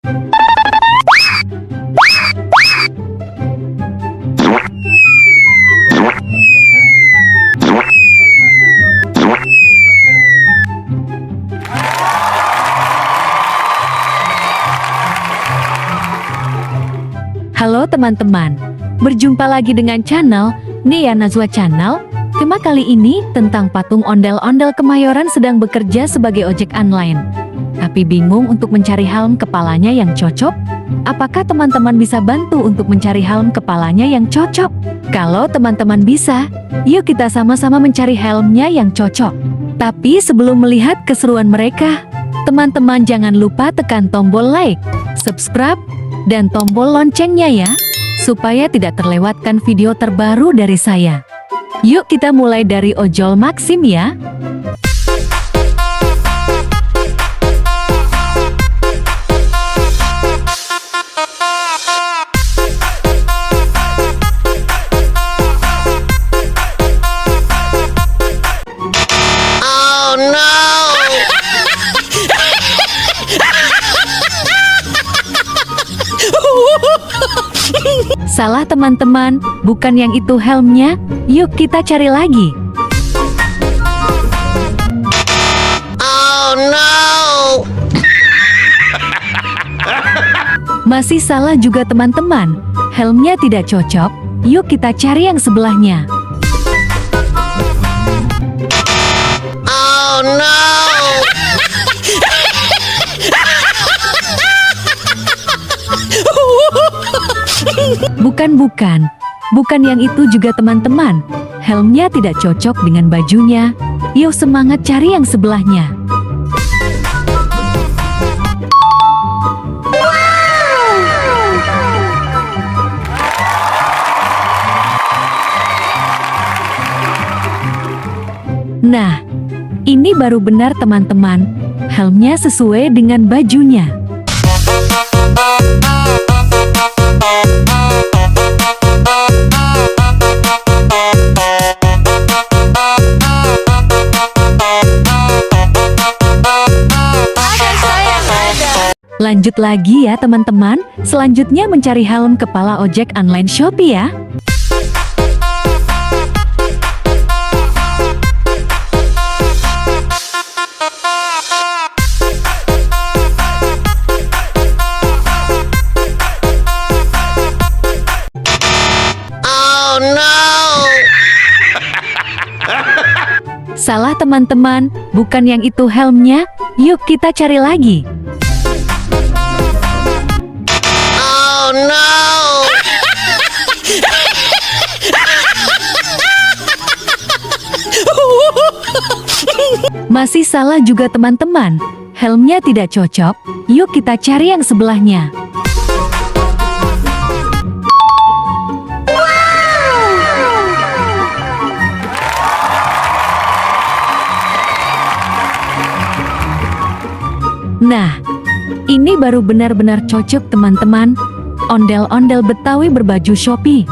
Halo teman-teman, berjumpa lagi dengan channel Nia Nazwa Channel. Tema kali ini tentang patung ondel-ondel Kemayoran sedang bekerja sebagai ojek online. Tapi bingung untuk mencari helm kepalanya yang cocok? Apakah teman-teman bisa bantu untuk mencari helm kepalanya yang cocok? Kalau teman-teman bisa, yuk kita sama-sama mencari helmnya yang cocok. Tapi sebelum melihat keseruan mereka, teman-teman jangan lupa tekan tombol like, subscribe, dan tombol loncengnya ya, supaya tidak terlewatkan video terbaru dari saya. Yuk kita mulai dari ojol Maxim ya. Oh no! Salah teman-teman, bukan yang itu helmnya. Yuk kita cari lagi. Oh no! Masih salah juga teman-teman, helmnya tidak cocok. Yuk kita cari yang sebelahnya. Oh no! Bukan yang itu juga teman-teman. Helmnya tidak cocok dengan bajunya. Yuk semangat cari yang sebelahnya. Nah, ini baru benar teman-teman. Helmnya sesuai dengan bajunya. Lanjut lagi ya teman-teman, selanjutnya mencari helm kepala ojek online Shopee ya. Oh no! Salah teman-teman, bukan yang itu helmnya. Yuk kita cari lagi. Oh no! Masih salah juga teman-teman, helmnya tidak cocok. Yuk kita cari yang sebelahnya. Nah, ini baru benar-benar cocok teman-teman. Ondel-ondel Betawi berbaju Shopee.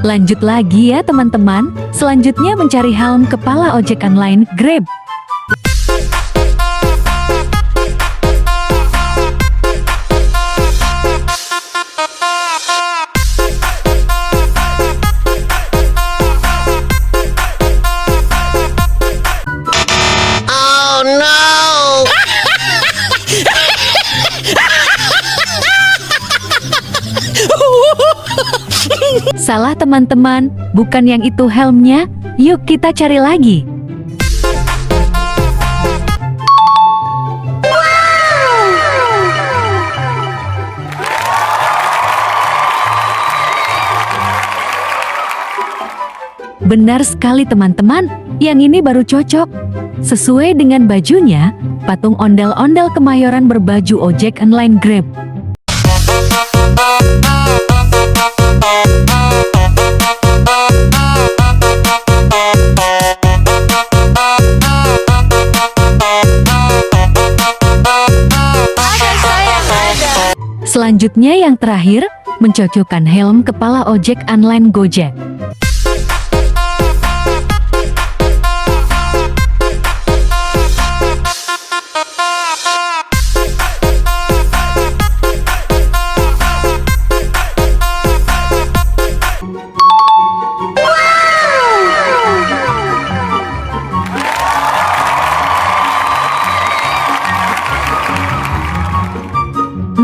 Lanjut lagi ya teman-teman. Selanjutnya mencari helm kepala ojek online Grab. Oh no! Salah teman-teman, bukan yang itu helmnya. Yuk kita cari lagi. Benar sekali teman-teman, yang ini baru cocok. Sesuai dengan bajunya, patung ondel-ondel Kemayoran berbaju ojek online Grab. Selanjutnya yang terakhir, mencocokkan helm kepala ojek online Gojek.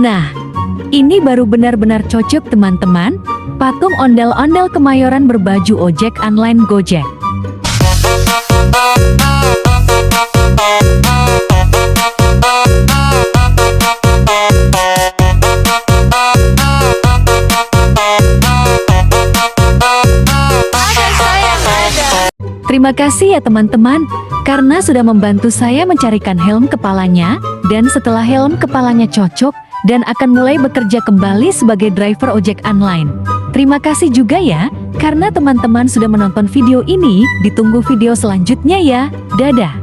Nah, ini baru benar-benar cocok teman-teman, patung ondel-ondel Kemayoran berbaju ojek online Gojek. Terima kasih ya teman-teman, karena sudah membantu saya mencarikan helm kepalanya, dan setelah helm kepalanya cocok, dan akan mulai bekerja kembali sebagai driver ojek online. Terima kasih juga ya, karena teman-teman sudah menonton video ini, ditunggu video selanjutnya ya, dadah.